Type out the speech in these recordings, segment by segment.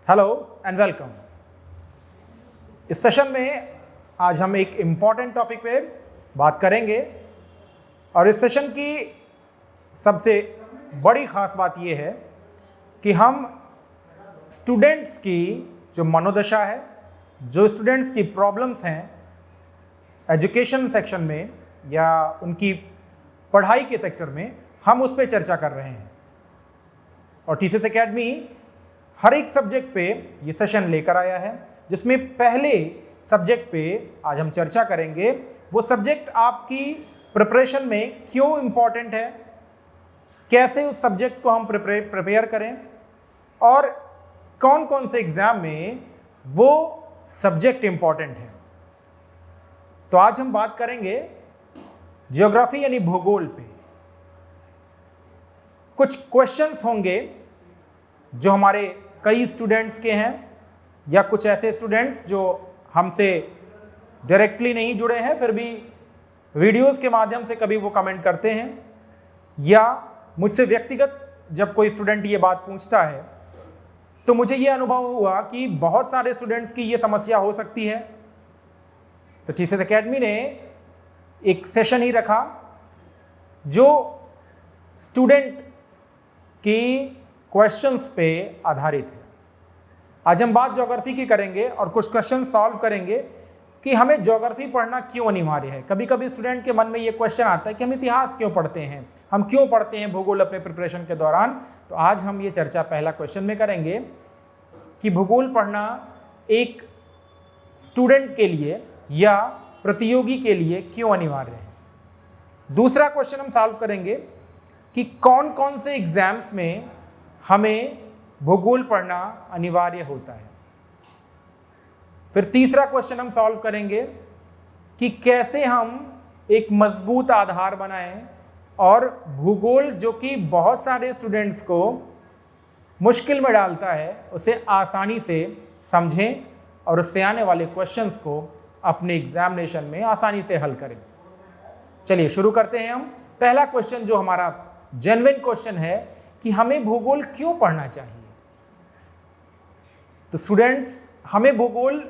Hello and welcome. इस session में आज हम एक इम्पॉर्टेंट टॉपिक पे बात करेंगे और इस सेशन की सबसे बड़ी ख़ास बात यह है कि हम स्टूडेंट्स की जो मनोदशा है, जो स्टूडेंट्स की प्रॉब्लम्स हैं एजुकेशन सेक्शन में या उनकी पढ़ाई के सेक्टर में, हम उस पर चर्चा कर रहे हैं। और टीसीएस एकेडमी हर एक सब्जेक्ट पे ये सेशन लेकर आया है, जिसमें पहले सब्जेक्ट पे आज हम चर्चा करेंगे वो सब्जेक्ट आपकी प्रिपरेशन में क्यों इम्पॉर्टेंट है, कैसे उस सब्जेक्ट को हम प्रिपेयर करें और कौन कौन से एग्ज़ाम में वो सब्जेक्ट इम्पॉर्टेंट है। तो आज हम बात करेंगे ज्योग्राफी यानी भूगोल पे। कुछ क्वेश्चंस होंगे जो हमारे कई स्टूडेंट्स के हैं या कुछ ऐसे स्टूडेंट्स जो हमसे डायरेक्टली नहीं जुड़े हैं फिर भी वीडियोस के माध्यम से कभी वो कमेंट करते हैं, या मुझसे व्यक्तिगत जब कोई स्टूडेंट ये बात पूछता है तो मुझे ये अनुभव हुआ कि बहुत सारे स्टूडेंट्स की ये समस्या हो सकती है। तो टीसीएस एकेडमी ने एक सेशन ही रखा जो स्टूडेंट की क्वेश्चंस पे आधारित है। आज हम बात ज्योग्राफी की करेंगे और कुछ क्वेश्चन सॉल्व करेंगे कि हमें ज्योग्राफी पढ़ना क्यों अनिवार्य है। कभी कभी स्टूडेंट के मन में ये क्वेश्चन आता है कि हम इतिहास क्यों पढ़ते हैं, हम क्यों पढ़ते हैं भूगोल अपने प्रिपरेशन के दौरान। तो आज हम ये चर्चा पहला क्वेश्चन में करेंगे कि भूगोल पढ़ना एक स्टूडेंट के लिए या प्रतियोगी के लिए क्यों अनिवार्य है। दूसरा क्वेश्चन हम सॉल्व करेंगे कि कौन कौन से एग्जाम्स में हमें भूगोल पढ़ना अनिवार्य होता है। फिर तीसरा क्वेश्चन हम सॉल्व करेंगे कि कैसे हम एक मजबूत आधार बनाएं और भूगोल जो कि बहुत सारे स्टूडेंट्स को मुश्किल में डालता है उसे आसानी से समझें और उससे आने वाले क्वेश्चंस को अपने एग्जामिनेशन में आसानी से हल करें। चलिए शुरू करते हैं हम। पहला क्वेश्चन जो हमारा जेन्युइन क्वेश्चन है कि हमें भूगोल क्यों पढ़ना चाहिए। तो स्टूडेंट्स, हमें भूगोल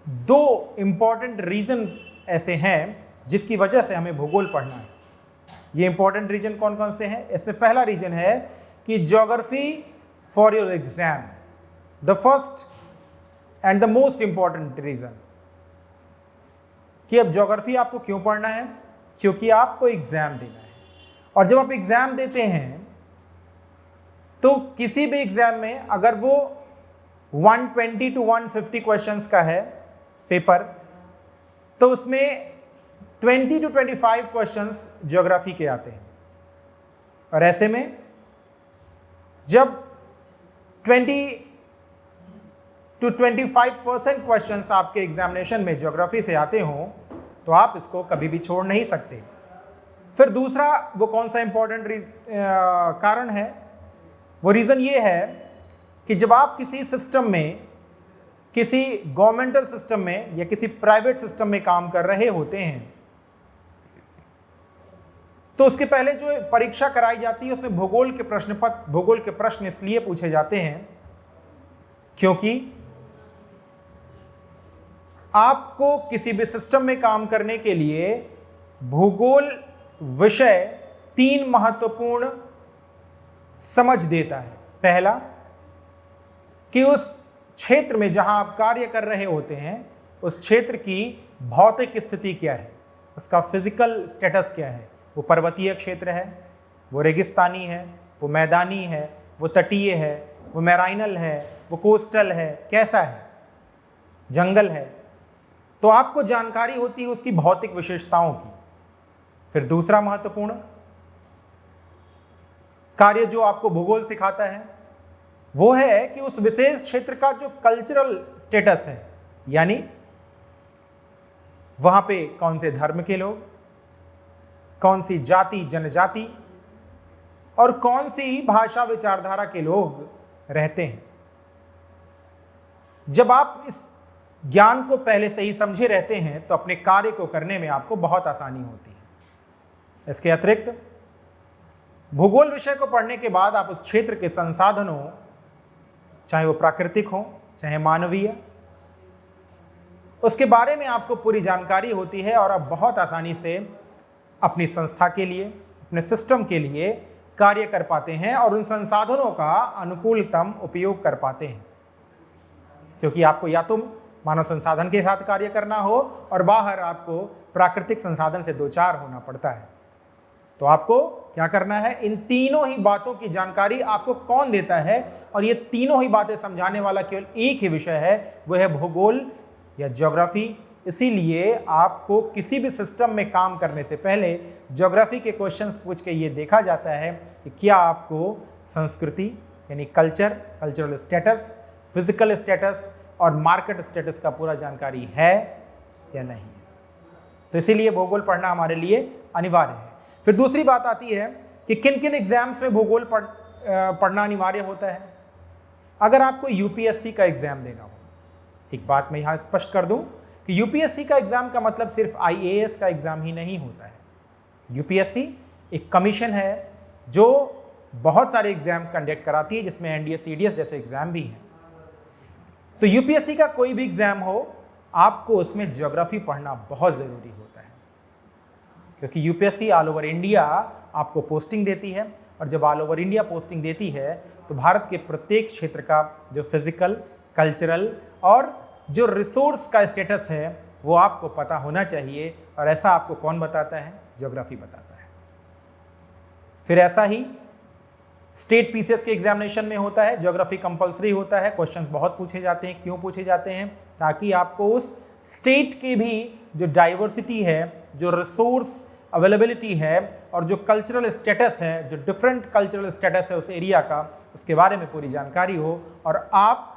दो इंपॉर्टेंट रीजन ऐसे हैं जिसकी वजह से हमें भूगोल पढ़ना है। ये इंपॉर्टेंट रीजन कौन कौन से हैं? इसमें पहला रीजन है कि geography for your exam, the first and the most important reason कि अब ज्योग्राफी आपको क्यों पढ़ना है, क्योंकि आपको एग्जाम देना है। और जब आप एग्जाम देते हैं तो किसी भी एग्जाम में अगर वो 120 to 150 क्वेश्चंस का है पेपर, तो उसमें 20 to 25 क्वेश्चंस ज्योग्राफी के आते हैं। और ऐसे में जब 20 to 25% क्वेश्चंस आपके एग्जामिनेशन में ज्योग्राफी से आते हों तो आप इसको कभी भी छोड़ नहीं सकते। फिर दूसरा वो कौन सा इंपॉर्टेंट कारण है, वो रीज़न ये है कि जब आप किसी सिस्टम में, किसी गवर्नमेंटल सिस्टम में या किसी प्राइवेट सिस्टम में काम कर रहे होते हैं तो उसके पहले जो परीक्षा कराई जाती है उसमें भूगोल के प्रश्न इसलिए पूछे जाते हैं क्योंकि आपको किसी भी सिस्टम में काम करने के लिए भूगोल विषय 3 महत्वपूर्ण समझ देता है। पहला कि उस क्षेत्र में जहां आप कार्य कर रहे होते हैं उस क्षेत्र की भौतिक स्थिति क्या है, उसका फिजिकल स्टेटस क्या है। वो पर्वतीय क्षेत्र है, वो रेगिस्तानी है, वो मैदानी है, वो तटीय है, वो मैराइनल है, वो कोस्टल है, कैसा है, जंगल है। तो आपको जानकारी होती है उसकी भौतिक विशेषताओं की। फिर दूसरा महत्वपूर्ण कार्य जो आपको भूगोल सिखाता है वो है कि उस विशेष क्षेत्र का जो कल्चरल स्टेटस है, यानी वहां पे कौन से धर्म के लोग, कौन सी जाति जनजाति और कौन सी भाषा विचारधारा के लोग रहते हैं। जब आप इस ज्ञान को पहले से ही समझे रहते हैं तो अपने कार्य को करने में आपको बहुत आसानी होती है। इसके अतिरिक्त भूगोल विषय को पढ़ने के बाद आप उस क्षेत्र के संसाधनों, चाहे वो प्राकृतिक हो चाहे मानवीय, उसके बारे में आपको पूरी जानकारी होती है और आप बहुत आसानी से अपनी संस्था के लिए, अपने सिस्टम के लिए कार्य कर पाते हैं और उन संसाधनों का अनुकूलतम उपयोग कर पाते हैं। क्योंकि आपको या तो मानव संसाधन के साथ कार्य करना हो और बाहर आपको प्राकृतिक संसाधन से दो चार होना पड़ता है। तो आपको क्या करना है, इन तीनों ही बातों की जानकारी आपको कौन देता है, और ये तीनों ही बातें समझाने वाला केवल एक ही विषय है, वह है भूगोल या ज्योग्राफी। इसीलिए आपको किसी भी सिस्टम में काम करने से पहले ज्योग्राफी के क्वेश्चंस पूछ के ये देखा जाता है कि क्या आपको संस्कृति यानी कल्चरल स्टेटस, फिजिकल स्टेटस और मार्केट स्टेटस का पूरा जानकारी है या नहीं है। तो इसीलिए भूगोल पढ़ना हमारे लिए अनिवार्य है। फिर दूसरी बात आती है कि किन किन एग्जाम्स में भूगोल पढ़ना अनिवार्य होता है। अगर आपको यूपीएससी का एग्जाम देना हो, एक बात मैं यहाँ स्पष्ट कर दूं कि यूपीएससी का एग्जाम का मतलब सिर्फ आईएएस का एग्जाम ही नहीं होता है। यूपीएससी एक कमीशन है जो बहुत सारे एग्जाम कंडक्ट कराती है, जिसमें एनडीए सीडीएस जैसे एग्जाम भी हैं। तो यूपीएससी का कोई भी एग्जाम हो, आपको उसमें ज्योग्राफी पढ़ना बहुत ज़रूरी होता है, क्योंकि यूपीएससी ऑल ओवर इंडिया आपको पोस्टिंग देती है, और जब ऑल ओवर इंडिया पोस्टिंग देती है तो भारत के प्रत्येक क्षेत्र का जो फिजिकल, कल्चरल और जो रिसोर्स का स्टेटस है वो आपको पता होना चाहिए। और ऐसा आपको कौन बताता है? ज्योग्राफी बताता है। फिर ऐसा ही स्टेट पीसीएस के एग्जामिनेशन में होता है, ज्योग्राफी कंपलसरी होता है। क्वेश्चंस बहुत पूछे जाते हैं। क्यों पूछे जाते हैं? ताकि आपको उस स्टेट की भी जो डाइवर्सिटी है, जो रिसोर्स अवेलेबिलिटी है और जो कल्चरल स्टेटस है, जो डिफरेंट कल्चरल स्टेटस है उस एरिया का, उसके बारे में पूरी जानकारी हो। और आप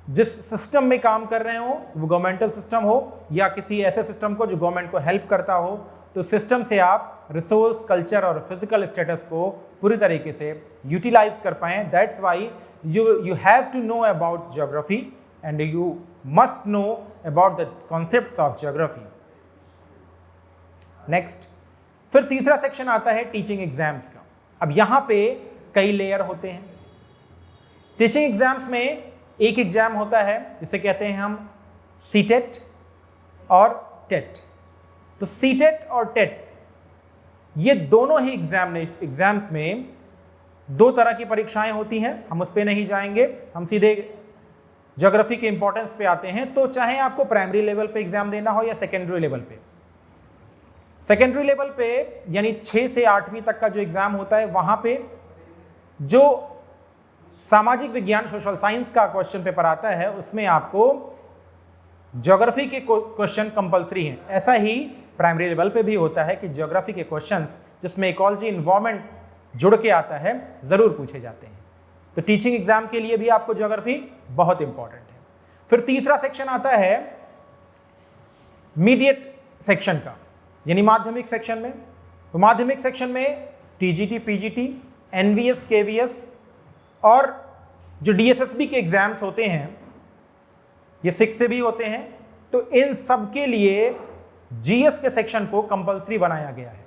जिस सिस्टम में काम कर रहे हो, वो गवर्नमेंटल सिस्टम हो या किसी ऐसे सिस्टम को जो गवर्नमेंट को हेल्प करता हो, तो सिस्टम से आप रिसोर्स, कल्चर और फिजिकल स्टेटस को पूरी तरीके से यूटिलाइज कर पाएँ। That's why you have to know about geography and you must know about the concepts of geography. Next, फिर तीसरा सेक्शन आता है टीचिंग एग्जाम्स का। अब यहां पे कई लेयर होते हैं। टीचिंग एग्जाम्स में एक एग्जाम होता है जिसे कहते हैं हम सीटेट और टेट। तो सीटेट और टेट ये दोनों ही एग्जाम्स में दो तरह की परीक्षाएं होती हैं। हम उस पर नहीं जाएंगे, हम सीधे ज्योग्राफी के इंपॉर्टेंस पे आते हैं। तो चाहे आपको प्राइमरी लेवल पे एग्जाम देना हो या सेकेंडरी लेवल पे, सेकेंडरी लेवल पे यानी 6 से 8वीं तक का जो एग्जाम होता है, वहां पे जो सामाजिक विज्ञान, सोशल साइंस का क्वेश्चन पेपर आता है, उसमें आपको ज्योग्राफी के क्वेश्चन कंपलसरी हैं। ऐसा ही प्राइमरी लेवल पे भी होता है कि ज्योग्राफी के क्वेश्चंस जिसमें इकोलॉजी, इन्वायरमेंट जुड़ के आता है, जरूर पूछे जाते हैं। तो टीचिंग एग्जाम के लिए भी आपको ज्योग्राफी बहुत इंपॉर्टेंट है। फिर तीसरा सेक्शन आता है मीडिएट सेक्शन का, यानी माध्यमिक सेक्शन में। तो माध्यमिक सेक्शन में टीजीटी, पीजीटी, एनवीएस, केवीएस और जो डीएसएसबी के एग्जाम्स होते हैं, ये 6 से भी होते हैं। तो इन सब के लिए जीएस के सेक्शन को कंपलसरी बनाया गया है।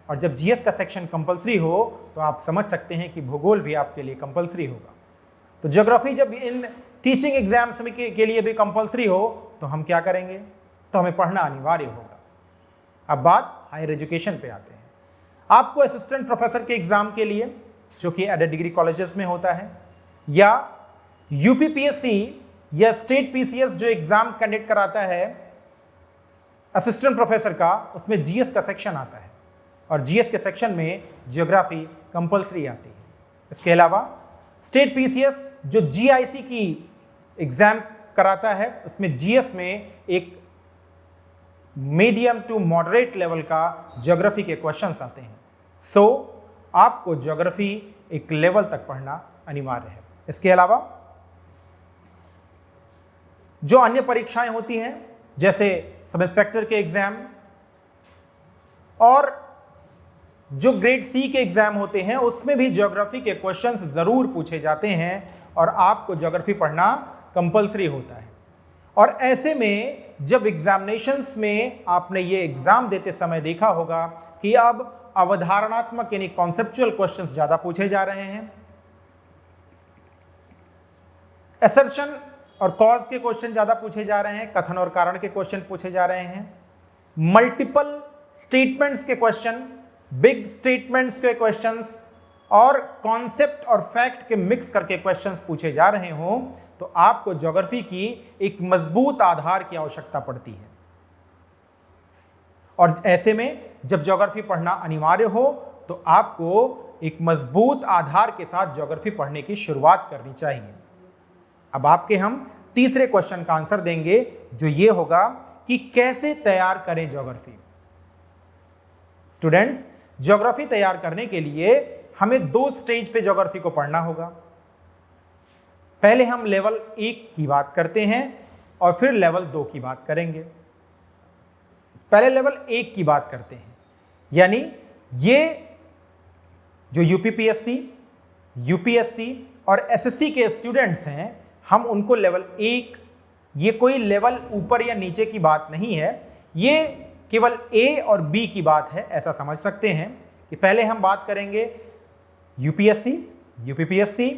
और जब जीएस का सेक्शन कंपलसरी हो तो आप समझ सकते हैं कि भूगोल भी आपके लिए कंपलसरी होगा। तो ज्योग्राफी जब इन टीचिंग एग्जाम्स में के लिए भी कंपलसरी हो तो हम क्या करेंगे? तो हमें पढ़ना अनिवार्य होगा। अब बात हायर एजुकेशन पे आते हैं। आपको असिस्टेंट प्रोफेसर के एग्जाम के लिए, जो कि एडेड डिग्री कॉलेजेस में होता है, या यूपीपीएससी या स्टेट पीसीएस जो एग्जाम कंडक्ट कराता है असिस्टेंट प्रोफेसर का, उसमें जीएस का सेक्शन आता है और जीएस के सेक्शन में ज्योग्राफी कंपलसरी आती है। इसके अलावा स्टेट पीसीएस जो जीआईसी की एग्जाम कराता है, उसमें जीएस में एक मीडियम टू मॉडरेट लेवल का ज्योग्राफी के क्वेश्चंस आते हैं। सो आपको ज्योग्राफी एक लेवल तक पढ़ना अनिवार्य है। इसके अलावा जो अन्य परीक्षाएं होती हैं, जैसे सब इंस्पेक्टर के एग्जाम और जो ग्रेड सी के एग्जाम होते हैं, उसमें भी ज्योग्राफी के क्वेश्चंस जरूर पूछे जाते हैं और आपको ज्योग्राफी पढ़ना कंपलसरी होता है। और ऐसे में जब एग्जामिनेशंस में आपने ये एग्जाम देते समय देखा होगा कि अब अवधारणात्मक यानी कॉन्सेप्चुअल क्वेश्चंस ज्यादा पूछे जा रहे हैं, असर्शन और कॉज के क्वेश्चन ज़्यादा पूछे जा रहे हैं, कथन और कारण के क्वेश्चन पूछे जा रहे हैं, मल्टीपल स्टेटमेंट्स के क्वेश्चन, बिग स्टेटमेंट्स के क्वेश्चंस और कॉन्सेप्ट और फैक्ट के मिक्स करके क्वेश्चंस पूछे जा रहे हों, तो आपको ज्योग्राफी की एक मजबूत आधार की आवश्यकता पड़ती है। और ऐसे में जब ज्योग्राफी पढ़ना अनिवार्य हो तो आपको एक मजबूत आधार के साथ ज्योग्राफी पढ़ने की शुरुआत करनी चाहिए। अब आपके हम तीसरे क्वेश्चन का आंसर देंगे, जो ये होगा कि कैसे तैयार करें ज्योग्राफी। स्टूडेंट्स, ज्योग्राफी तैयार करने के लिए हमें 2 स्टेज पे ज्योग्राफी को पढ़ना होगा। पहले हम लेवल 1 की बात करते हैं और फिर लेवल 2 की बात करेंगे। पहले लेवल 1 की बात करते हैं, यानी ये जो यूपीपीएससी, यूपीएससी और एसएससी के स्टूडेंट्स हैं, हम उनको लेवल 1, ये कोई लेवल ऊपर या नीचे की बात नहीं है, ये केवल ए और बी की बात है, ऐसा समझ सकते हैं कि पहले हम बात करेंगे यूपीएससी, यूपीपीएससी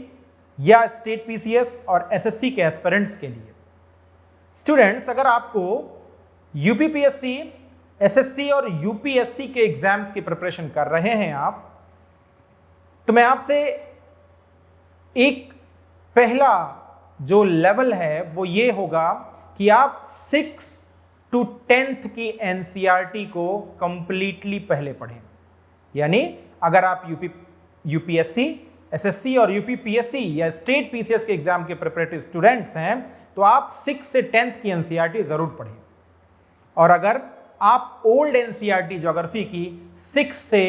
या स्टेट पीसीएस और एसएससी के एस्पिरेंट्स के लिए। स्टूडेंट्स, अगर आपको यूपीपीएससी, एसएससी और यूपीएससी के एग्जाम्स की प्रिपरेशन कर रहे हैं आप, तो मैं आपसे एक पहला जो लेवल है वो ये होगा कि आप 6 to 10th की एनसीईआरटी को कंप्लीटली पहले पढ़ें। यानी अगर आप यूपीएससी, एसएससी और यूपीपीएससी या स्टेट पीसीएस के एग्जाम के प्रिपरेटरी स्टूडेंट्स हैं, तो आप 6 से 10th की एनसीईआरटी जरूर पढ़ें। और अगर आप ओल्ड एनसीईआरटी ज्योग्राफी की 6 से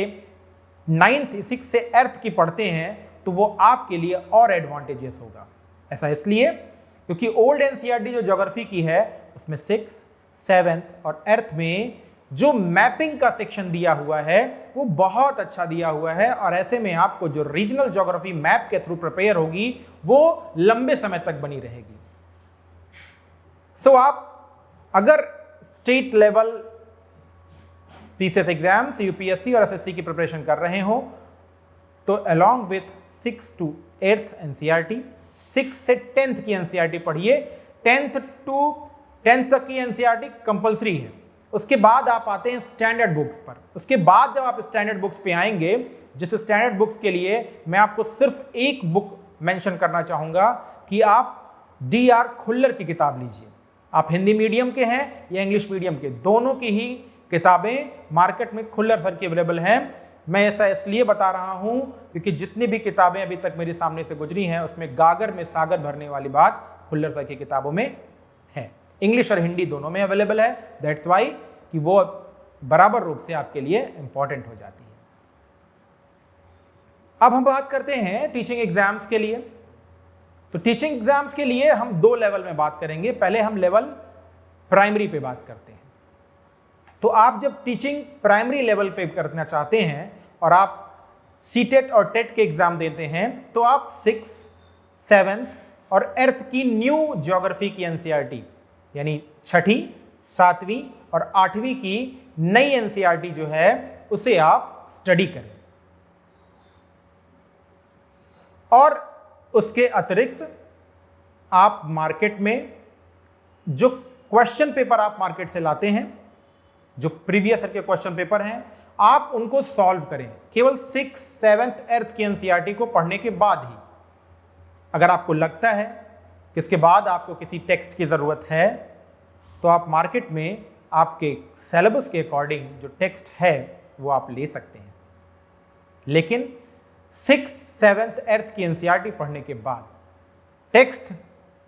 8th की पढ़ते हैं, तो वो आपके लिए और एडवांटेजेस होगा। ऐसा इसलिए क्योंकि ओल्ड एनसीईआरटी जो ज्योग्राफी की है उसमें 6, 7th और 8th में जो मैपिंग का सेक्शन दिया हुआ है वो बहुत अच्छा दिया हुआ है, और ऐसे में आपको जो रीजनल ज्योग्राफी मैप के थ्रू प्रिपेयर होगी वो लंबे समय तक बनी रहेगी। सो आप अगर state level PCS exams, UPSC और एसएससी की प्रिपरेशन कर रहे हो, तो along with 6 to 8th NCERT, 6 से 10th की एनसीईआरटी पढ़िए। 10th तक की एनसीईआरटी कंपलसरी है। उसके बाद आप आते हैं स्टैंडर्ड बुक्स पर। उसके बाद जब आप स्टैंडर्ड बुक्स पे आएंगे, जिस स्टैंडर्ड बुक्स के लिए मैं आपको सिर्फ एक बुक मेंशन करना चाहूंगा कि आप DR खुल्लर की किताब लीजिए। आप हिंदी मीडियम के हैं या इंग्लिश मीडियम के, दोनों की ही किताबें मार्केट में खुल्लर सर की अवेलेबल हैं। मैं ऐसा इसलिए बता रहा हूं क्योंकि जितनी भी किताबें अभी तक मेरे सामने से गुजरी हैं उसमें गागर में सागर भरने वाली बात खुल्लर सर की किताबों में है। इंग्लिश और हिंदी दोनों में अवेलेबल है, दैट्स वाई कि वो बराबर रूप से आपके लिए इंपॉर्टेंट हो जाती है। अब हम बात करते हैं टीचिंग एग्जाम्स के लिए। तो टीचिंग एग्जाम्स के लिए हम 2 लेवल में बात करेंगे। पहले हम लेवल प्राइमरी पे बात करते हैं। तो आप जब टीचिंग प्राइमरी लेवल पे करना चाहते हैं और आप सीटेट और टेट के एग्जाम देते हैं, तो आप 6, 7th और 8th की न्यू ज्योग्राफी की एनसीईआरटी, यानी 6ठी, 7वीं और 8वीं की नई एनसीईआरटी जो है उसे आप स्टडी करें। और उसके अतिरिक्त आप मार्केट में जो क्वेश्चन पेपर आप मार्केट से लाते हैं, जो प्रीवियस ईयर के क्वेश्चन पेपर हैं, आप उनको सॉल्व करें। केवल 6, 7th, 8th की एनसीईआरटी को पढ़ने के बाद ही। अगर आपको लगता है कि इसके बाद आपको किसी टेक्स्ट की ज़रूरत है, तो आप मार्केट में आपके सिलेबस के अकॉर्डिंग जो टेक्स्ट है वो आप ले सकते हैं। लेकिन 6, 7th, 8th की एनसीईआरटी पढ़ने के बाद टेक्स्ट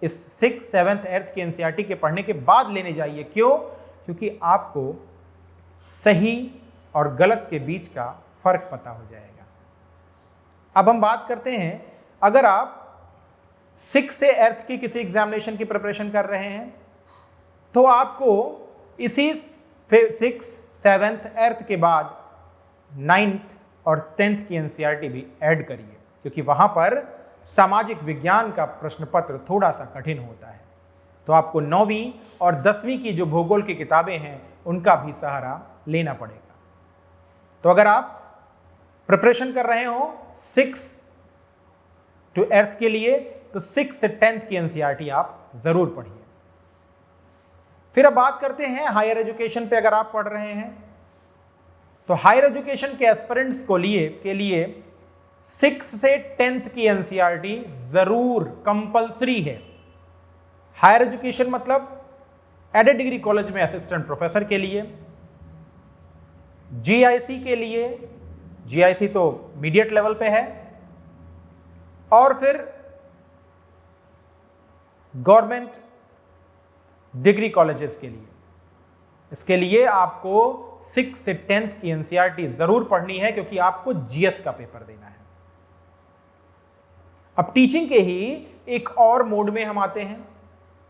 इस 6, 7th, 8th की एनसीईआरटी के पढ़ने के बाद लेने जाइए। क्यों? क्योंकि आपको सही और गलत के बीच का फर्क पता हो जाएगा। अब हम बात करते हैं, अगर आप 6 से 8th की किसी एग्जामिनेशन की प्रिपरेशन कर रहे हैं, तो आपको इसी 6, 7th, 8th के बाद 9th और 10th की एनसीईआरटी भी ऐड करिए, क्योंकि वहां पर सामाजिक विज्ञान का प्रश्न पत्र थोड़ा सा कठिन होता है। तो आपको 9वीं और 10वीं की जो भूगोल की किताबें हैं उनका भी सहारा लेना पड़ेगा। तो अगर आप प्रिपरेशन कर रहे हो 6 to 8th के लिए, तो 6 से 10th की एनसीईआरटी आप जरूर पढ़िए। फिर अब बात करते हैं हायर एजुकेशन पे। अगर आप पढ़ रहे हैं तो हायर एजुकेशन के एस्पिरेंट्स के लिए 6 से 10th की एनसीईआरटी जरूर कंपलसरी है। हायर एजुकेशन मतलब एडेड डिग्री कॉलेज में असिस्टेंट प्रोफेसर के लिए, जीआईसी के लिए, जीआईसी तो मीडिएट लेवल पे है, और फिर गवर्नमेंट डिग्री कॉलेजेस के लिए। इसके लिए आपको 6 से 10th की एनसीईआरटी जरूर पढ़नी है, क्योंकि आपको जीएस का पेपर देना है। अब टीचिंग के ही एक और मोड में हम आते हैं।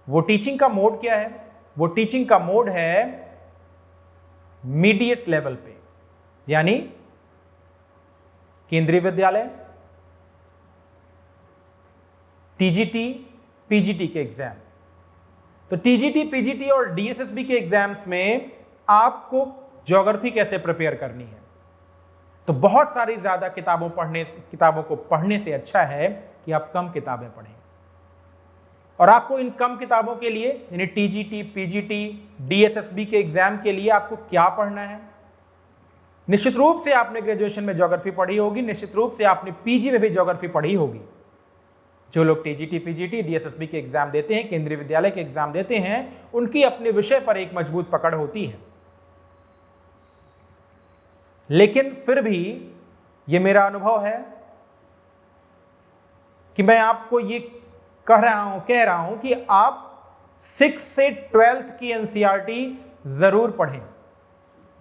वो टीचिंग का मोड क्या है? वो टीचिंग का मोड है मीडिएट लेवल पे, यानी केंद्रीय विद्यालय, टीजीटी, पीजीटी के एग्जाम। तो टीजीटी, पीजीटी और डीएसएसबी के एग्जाम्स में आपको ज्योग्राफी कैसे प्रिपेयर करनी है, तो बहुत सारी ज्यादा किताबों को पढ़ने से अच्छा है कि आप कम किताबें पढ़ें। और आपको इन कम किताबों के लिए, यानी टीजीटी, पीजीटी, डीएसएसबी के एग्जाम के लिए आपको क्या पढ़ना है? निश्चित रूप से आपने ग्रेजुएशन में ज्योग्राफी पढ़ी होगी, निश्चित रूप से आपने पीजी में भी ज्योग्राफी पढ़ी होगी। जो लोग टीजीटी, पीजीटी, डीएसएसबी के एग्जाम देते हैं, केंद्रीय विद्यालय के एग्जाम देते हैं, उनकी अपने विषय पर एक मजबूत पकड़ होती है। लेकिन फिर भी ये मेरा अनुभव है कि मैं आपको ये कह रहा हूं कि आप 6 से 12th की एनसीईआरटी जरूर पढ़ें।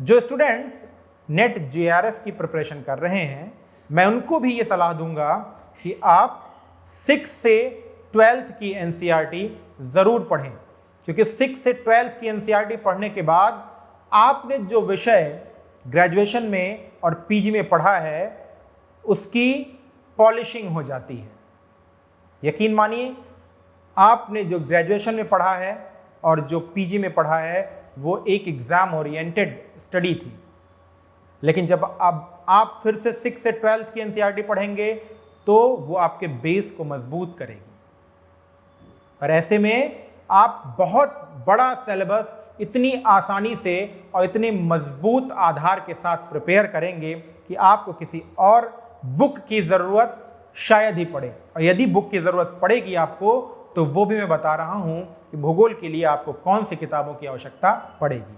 जो स्टूडेंट्स नेट जेआरएफ की प्रिपरेशन कर रहे हैं, मैं उनको भी ये सलाह दूंगा कि आप 6 से 12th की एनसीईआरटी जरूर पढ़ें, क्योंकि 6 से 12th की एनसीईआरटी पढ़ने के बाद आपने जो विषय ग्रेजुएशन में और पीजी में पढ़ा है उसकी पॉलिशिंग हो जाती है। यकीन मानिए, आपने जो ग्रेजुएशन में पढ़ा है और जो पीजी में पढ़ा है वो एक एग्जाम ओरिएंटेड स्टडी थी, लेकिन जब अब आप फिर से 6 से 12th की एनसीईआरटी पढ़ेंगे तो वो आपके बेस को मजबूत करेगी। और ऐसे में आप बहुत बड़ा सिलेबस इतनी आसानी से और इतने मजबूत आधार के साथ प्रिपेयर करेंगे कि आपको किसी और बुक की ज़रूरत शायद ही पड़े। और यदि बुक की ज़रूरत पड़ेगी आपको, तो वो भी मैं बता रहा हूँ कि भूगोल के लिए आपको कौन सी किताबों की आवश्यकता पड़ेगी।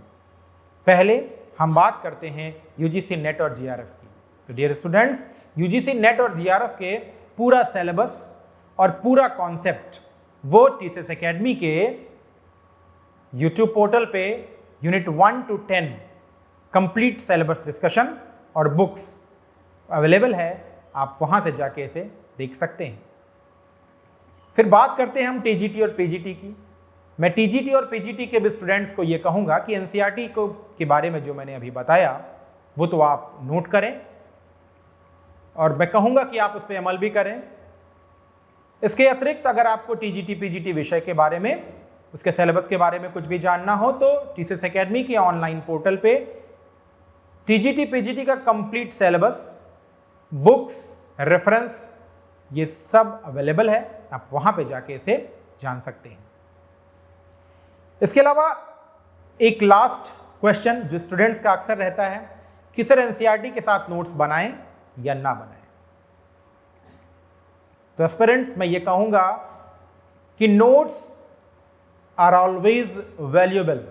पहले हम बात करते हैं यूजीसी नेट और जीआरएफ की। तो डियर स्टूडेंट्स, यूजीसी नेट और जीआरएफ के पूरा सिलेबस और पूरा कॉन्सेप्ट वो टीसीएस एकेडमी के यूट्यूब पोर्टल पे unit 1 to 10 complete syllabus discussion और बुक्स अवेलेबल है। आप वहां से जाके इसे देख सकते हैं। फिर बात करते हैं हम टीजीटी और पीजीटी की। मैं टीजीटी और पीजीटी के भी स्टूडेंट्स को ये कहूँगा कि एनसीईआरटी के बारे में जो मैंने अभी बताया वो तो आप नोट करें, और मैं कहूँगा कि आप उस पर अमल भी करें। इसके अतिरिक्त अगर आपको टीजीटी, पीजीटी विषय के बारे में, उसके सिलेबस के बारे में कुछ भी जानना हो तो टीसीएस एकेडमी के ऑनलाइन पोर्टल पे टीजीटी, पीजीटी का कंप्लीट सिलेबस, बुक्स, रेफरेंस, ये सब अवेलेबल है। आप वहां पे जाके इसे जान सकते हैं। इसके अलावा एक लास्ट क्वेश्चन जो स्टूडेंट्स का अक्सर रहता है कि सर एनसीईआरटी के साथ नोट्स बनाएं या ना बनाएं। तो एस्पिरेंट्स, मैं ये कहूंगा कि नोट्स आर ऑलवेज वैल्यूएबल।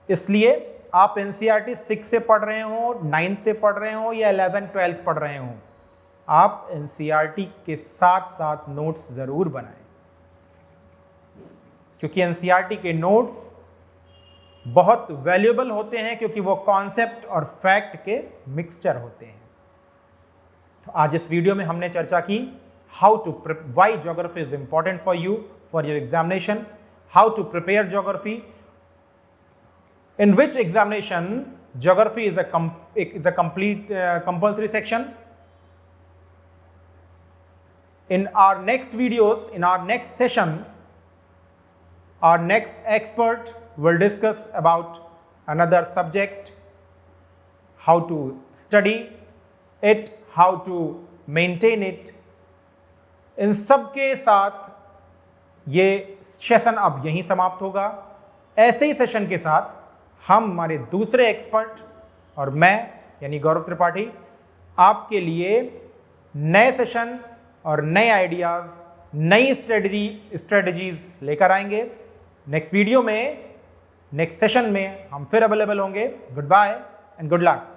इसलिए आप एनसीईआरटी 6 से पढ़ रहे हो, 9 से पढ़ रहे हो या 11, 12 पढ़ रहे हो, आप एनसीईआरटी के साथ साथ नोट्स जरूर बनाएं, क्योंकि एनसीईआरटी के नोट्स बहुत वैल्यूएबल होते हैं, क्योंकि वो कॉन्सेप्ट और फैक्ट के मिक्सचर होते हैं। तो आज इस वीडियो में हमने चर्चा की why geography is important for you for your examination, how to prepare geography, in which examination geography is a complete compulsory section. In our next videos, in our next session, our next expert will discuss about another subject, how to study it, how to maintain it, इन सब के साथ ये session अब यहीं समाप्त होगा। ऐसे ही session के साथ हम हमारे दूसरे एक्सपर्ट और मैं यानी गौरव त्रिपाठी आपके लिए नए सेशन और नए आइडियाज़, नई स्ट्रेटजीज लेकर आएंगे। नेक्स्ट वीडियो में, नेक्स्ट सेशन में हम फिर अवेलेबल होंगे। Goodbye and good luck.